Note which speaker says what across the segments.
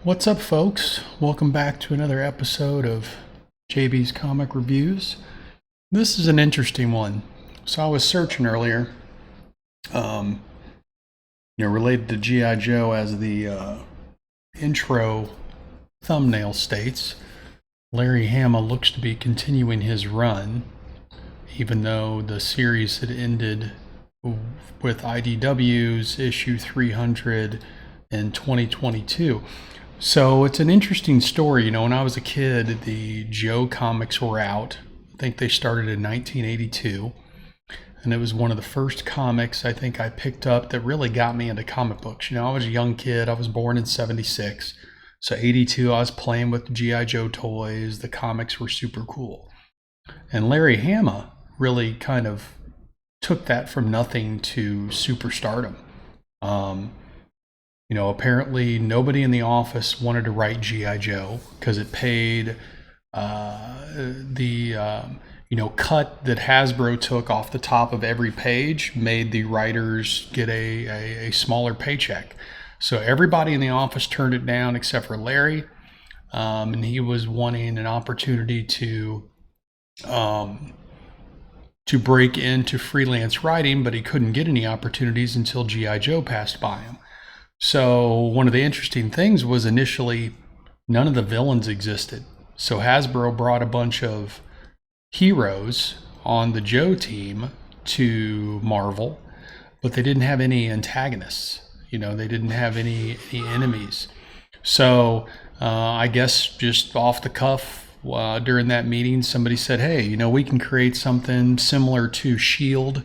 Speaker 1: What's up, folks? Welcome back to another episode of JB's Comic Reviews. This is an interesting one. So I was searching earlier, um, related to G.I. Joe, as the intro thumbnail states. Larry Hama looks to be continuing his run, even though the series had ended with IDW's issue 300 in 2022. So it's an interesting story. When I was a kid, the Joe comics were out. I think they started in 1982. And it was one of the first comics I think I picked up that really got me into comic books. I was a young kid. I was born in 76. So 82, I was playing with G.I. Joe toys. The comics were super cool. And Larry Hama really kind of took that from nothing to superstardom. Apparently nobody in the office wanted to write G.I. Joe because it paid the cut that Hasbro took off the top of every page made the writers get a smaller paycheck. So everybody in the office turned it down except for Larry, and he was wanting an opportunity to break into freelance writing, but he couldn't get any opportunities until G.I. Joe passed by him. So one of the interesting things was initially none of the villains existed. So Hasbro brought a bunch of heroes on the Joe team to Marvel, but they didn't have any antagonists. They didn't have any enemies. So I guess just off the cuff during that meeting, somebody said, hey, we can create something similar to S.H.I.E.L.D.,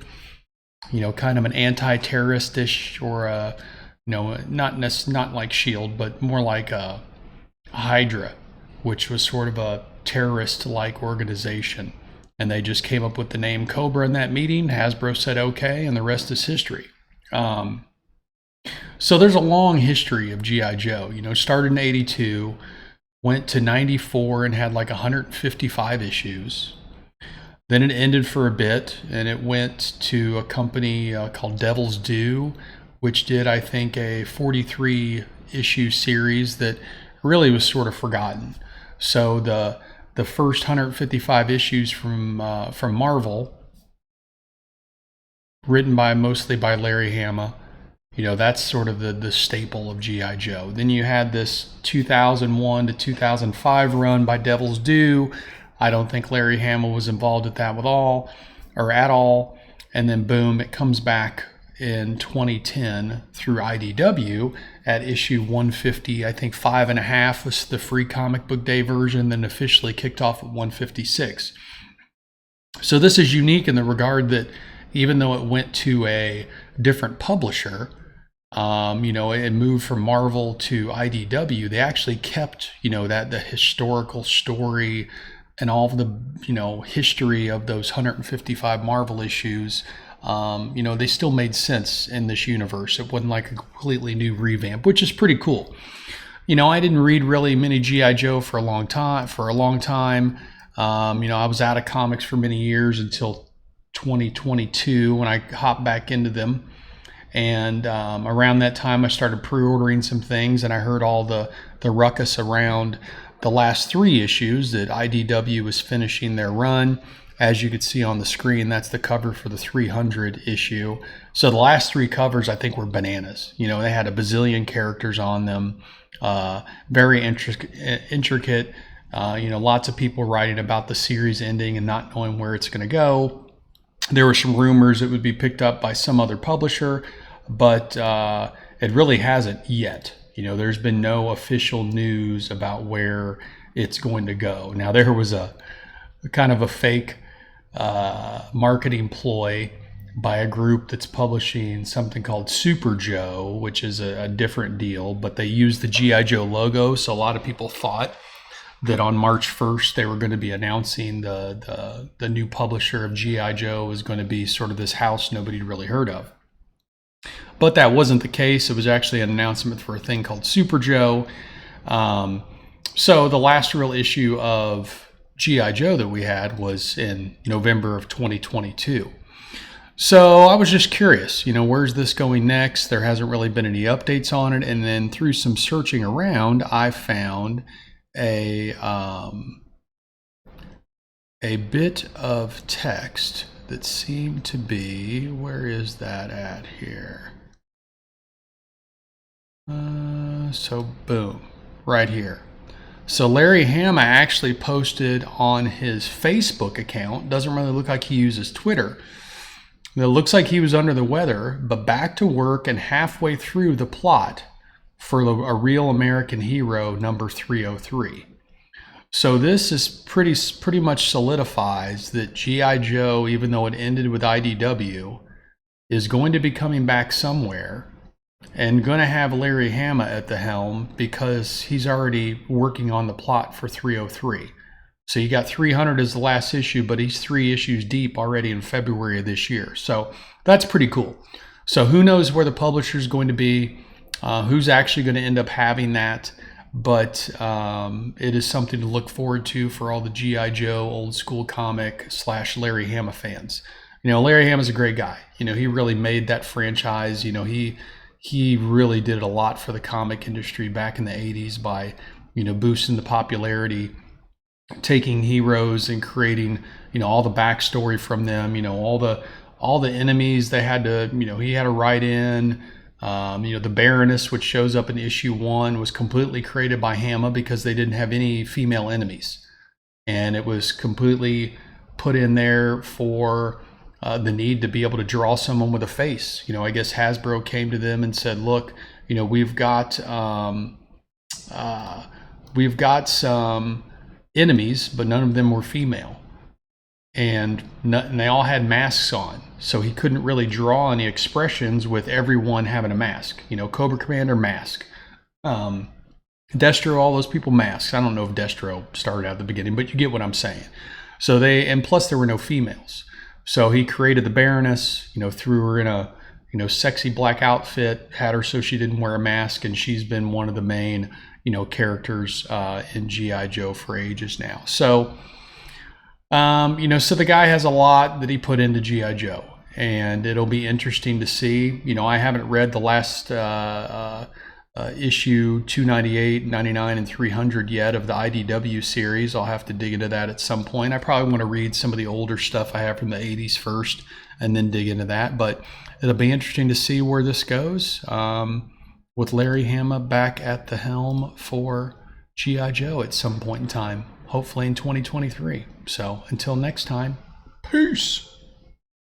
Speaker 1: kind of an anti-terrorist-ish or a not like S.H.I.E.L.D., but more like a Hydra, which was sort of a terrorist-like organization. And they just came up with the name Cobra in that meeting. Hasbro said okay, and the rest is history. So there's a long history of G.I. Joe. Started in 82, went to 94 and had like 155 issues. Then it ended for a bit, and it went to a company called Devil's Due, which did, I think, a 43-issue series that really was sort of forgotten. So the first 155 issues from Marvel, written mostly by Larry Hama, that's sort of the staple of G.I. Joe. Then you had this 2001 to 2005 run by Devil's Due. I don't think Larry Hama was involved with that at all. And then boom, it comes back in 2010 through IDW at issue 150. I think 5.5 was the free comic book day version, then officially kicked off at 156. So this is unique in the regard that even though it went to a different publisher, it moved from Marvel to IDW, they actually kept, that the historical story and all of the, history of those 155 Marvel issues. They still made sense in this universe. It wasn't like a completely new revamp, which is pretty cool. I didn't read really many G.I. Joe for a long time. I was out of comics for many years until 2022 when I hopped back into them. And around that time, I started pre-ordering some things, and I heard all the ruckus around the last 3 issues that IDW was finishing their run. As you could see on the screen, that's the cover for the 300 issue. So the last 3 covers, I think, were bananas. They had a bazillion characters on them, very intricate. Lots of people writing about the series ending and not knowing where it's going to go. There were some rumors it would be picked up by some other publisher, but it really hasn't yet. There's been no official news about where it's going to go. Now, there was a kind of a fake marketing ploy by a group that's publishing something called Super Joe, which is a different deal, but they use the G.I. Joe logo. So a lot of people thought that on March 1st they were going to be announcing the new publisher of G.I. Joe was going to be sort of this house nobody really heard of. But that wasn't the case. It was actually an announcement for a thing called Super Joe. So the last real issue of G.I. Joe that we had was in November of 2022. So I was just curious, where's this going next? There hasn't really been any updates on it. And then through some searching around, I found a bit of text that seemed to be, where is that at here? So boom, right here. So Larry Hama actually posted on his Facebook account. Doesn't really look like he uses Twitter. It looks like he was under the weather, but back to work and halfway through the plot for A Real American Hero number 303. So this is pretty much solidifies that G.I. Joe, even though it ended with IDW, is going to be coming back somewhere and going to have Larry Hama at the helm because he's already working on the plot for 303. So you got 300 as the last issue, but he's 3 issues deep already in February of this year. So that's pretty cool. So who knows where the publisher is going to be, who's actually going to end up having that. But it is something to look forward to for all the G.I. Joe old school comic / Larry Hama fans. Larry Hama's a great guy. He really made that franchise. He really did a lot for the comic industry back in the 80s by, boosting the popularity, taking heroes and creating, all the backstory from them, all the enemies they had to, he had to write in. The Baroness, which shows up in issue 1, was completely created by Hama because they didn't have any female enemies. And it was completely put in there for the need to be able to draw someone with a face. I guess Hasbro came to them and said, look, we've got some enemies, but none of them were female. And they all had masks on, so he couldn't really draw any expressions with everyone having a mask. Cobra Commander, mask. Destro, all those people, masks. I don't know if Destro started out at the beginning, but you get what I'm saying. So and plus there were no females. So he created the Baroness, threw her in a, sexy black outfit, had her so she didn't wear a mask, and she's been one of the main, characters in G.I. Joe for ages now. So so the guy has a lot that he put into G.I. Joe, and it'll be interesting to see. I haven't read the last issue 298, 99, and 300 yet of the IDW series. I'll have to dig into that at some point. I probably want to read some of the older stuff I have from the 80s first and then dig into that. But it'll be interesting to see where this goes with Larry Hama back at the helm for G.I. Joe at some point in time. Hopefully in 2023. So until next time, peace.